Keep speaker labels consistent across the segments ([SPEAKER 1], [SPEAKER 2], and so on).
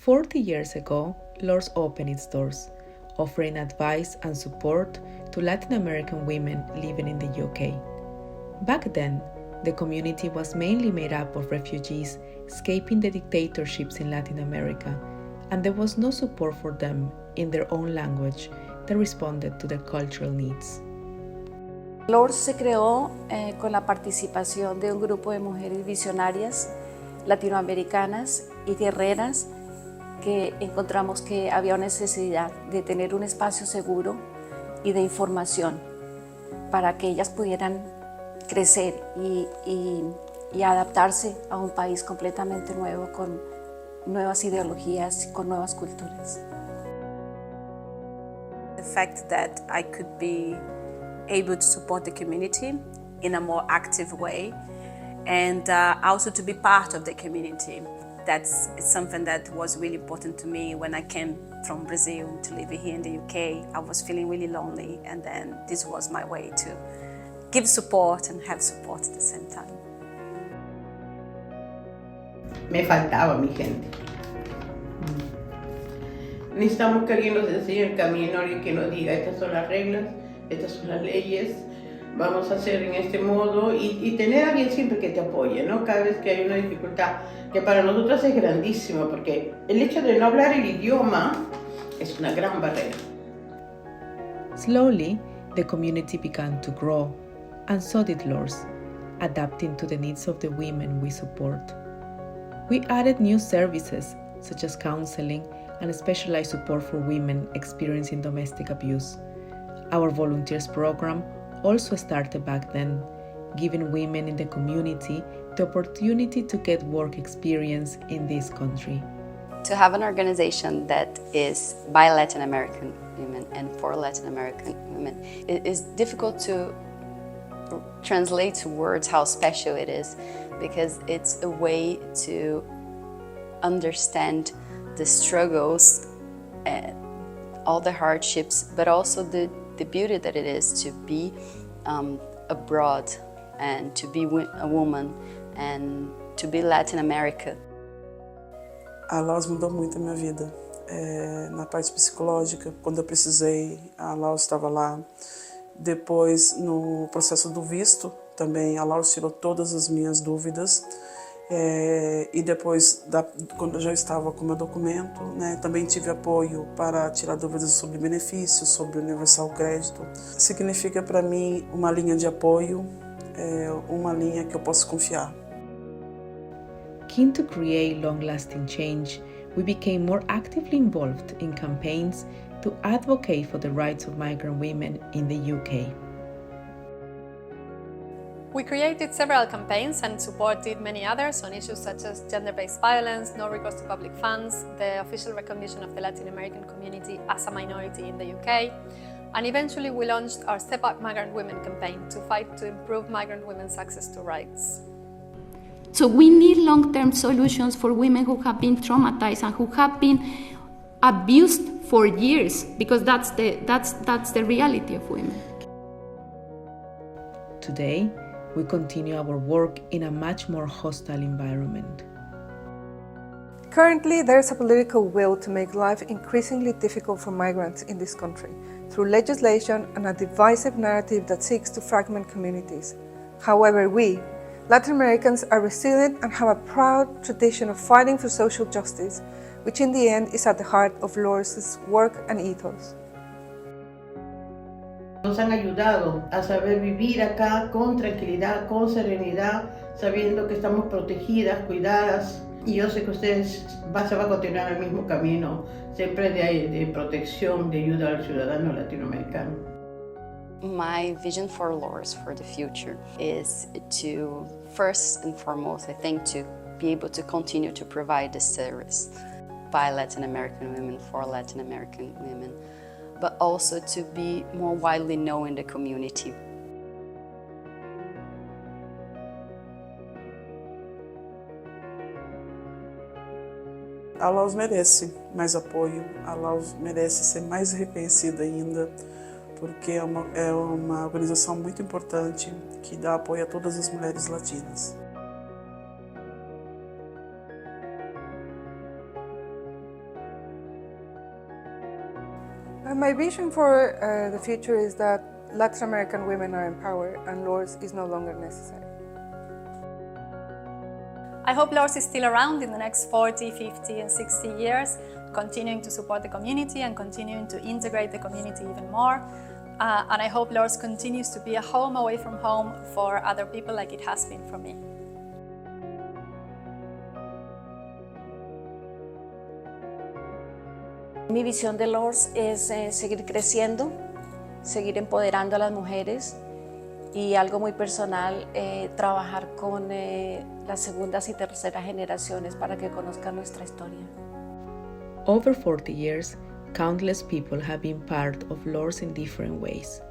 [SPEAKER 1] 40 years ago, LAWRS opened its doors, offering advice and support to Latin American women living in the UK. Back then, the community was mainly made up of refugees escaping the dictatorships in Latin America, and there was no support for them in their own language that responded to their cultural needs.
[SPEAKER 2] LAWRS se creó con la participación de un grupo de mujeres visionarias latinoamericanas y guerreras que encontramos que había necesidad de tener un espacio seguro y de información para que ellas pudieran crecer y adaptarse a un país completamente nuevo, con nuevas ideologías y con nuevas culturas.
[SPEAKER 3] The fact that I could be able to support the community in a more active way and also to be part of the community. That's something that was really important to me when I came from Brazil to live here in the UK. I was feeling really lonely, and then this was my way to give support and have support at the same time.
[SPEAKER 4] Me faltaba mi gente. Necesitamos que alguien nos enseñe el camino, alguien que nos diga estas son las reglas, estas son las leyes, vamos a hacer en este modo y tener a alguien siempre que te apoye, ¿no? Cada vez que hay una dificultad, que para nosotros es grandísima, porque el hecho de no hablar el idioma es una gran barrera.
[SPEAKER 1] Slowly, the community began to grow, and so did LAWRS, adapting to the needs of the women we support. We added new services, such as counseling and specialized support for women experiencing domestic abuse. Our volunteers program also started back then, giving women in the community the opportunity to get work experience in this country.
[SPEAKER 5] To have an organization that is by Latin American women and for Latin American women, it is difficult to translate to words how special it is, because it's a way to understand the struggles, all the hardships, but also the beauty that it is to be abroad and to be a woman and to be Latin America.
[SPEAKER 6] A LAWRS mudou muito a minha vida. Na parte psicológica, quando eu precisei, a LAWRS estava lá. Depois, no processo do visto, também a LAWRS tirou todas as minhas dúvidas. E depois, quando eu já estava com o meu documento, né, também tive apoio para tirar dúvidas sobre benefícios, sobre o Universal Crédito. Significa para mim uma linha de apoio, uma linha que eu posso confiar.
[SPEAKER 1] Keen to create long-lasting change, we became more actively involved in campaigns to advocate for the rights of migrant women in the UK.
[SPEAKER 7] We created several campaigns and supported many others on issues such as gender-based violence, no recourse to public funds, the official recognition of the Latin American community as a minority in the UK, and eventually we launched our Step Up Migrant Women campaign to fight to improve migrant women's access to rights.
[SPEAKER 8] So we need long-term solutions for women who have been traumatized and who have been abused for years, because that's the reality of women.
[SPEAKER 1] Today, we continue our work in a much more hostile environment.
[SPEAKER 9] Currently, there is a political will to make life increasingly difficult for migrants in this country through legislation and a divisive narrative that seeks to fragment communities. However, we, Latin Americans, are resilient and have a proud tradition of fighting for social justice, which in the end is at the heart of LAWRS's work and ethos.
[SPEAKER 4] Nos han ayudado a saber vivir acá con tranquilidad, con serenidad, sabiendo que estamos protegidas, cuidadas. Y yo sé que ustedes se va a continuar el mismo camino, siempre de protección, de ayuda al ciudadano latinoamericano.
[SPEAKER 5] My vision for LAWRS for the future is to, first and foremost, I think, to be able to continue to provide this service by Latin American women for Latin American women, but also to be more widely known in the community.
[SPEAKER 6] A LAWRS merece mais apoio, a LAWRS merece ser mais reconhecida ainda, porque é uma organização muito importante que dá apoio a todas as mulheres latinas.
[SPEAKER 9] My vision for the future is that Latin American women are empowered and LAWRS is no longer necessary.
[SPEAKER 7] I hope LAWRS is still around in the next 40, 50 and 60 years, continuing to support the community and continuing to integrate the community even more. And I hope LAWRS continues to be a home away from home for other people like it has been for me.
[SPEAKER 2] Mi visión de LAWRS es seguir creciendo, seguir empoderando a las mujeres y algo muy personal, trabajar con las segundas y terceras generaciones para que conozcan nuestra historia.
[SPEAKER 1] Over 40 years, countless people have been part of LAWRS in different ways.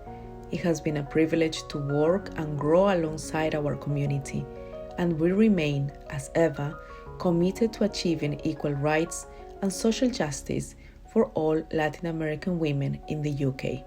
[SPEAKER 1] It has been a privilege to work and grow alongside our community, and we remain, as ever, committed to achieving equal rights and social justice for all Latin American women in the UK.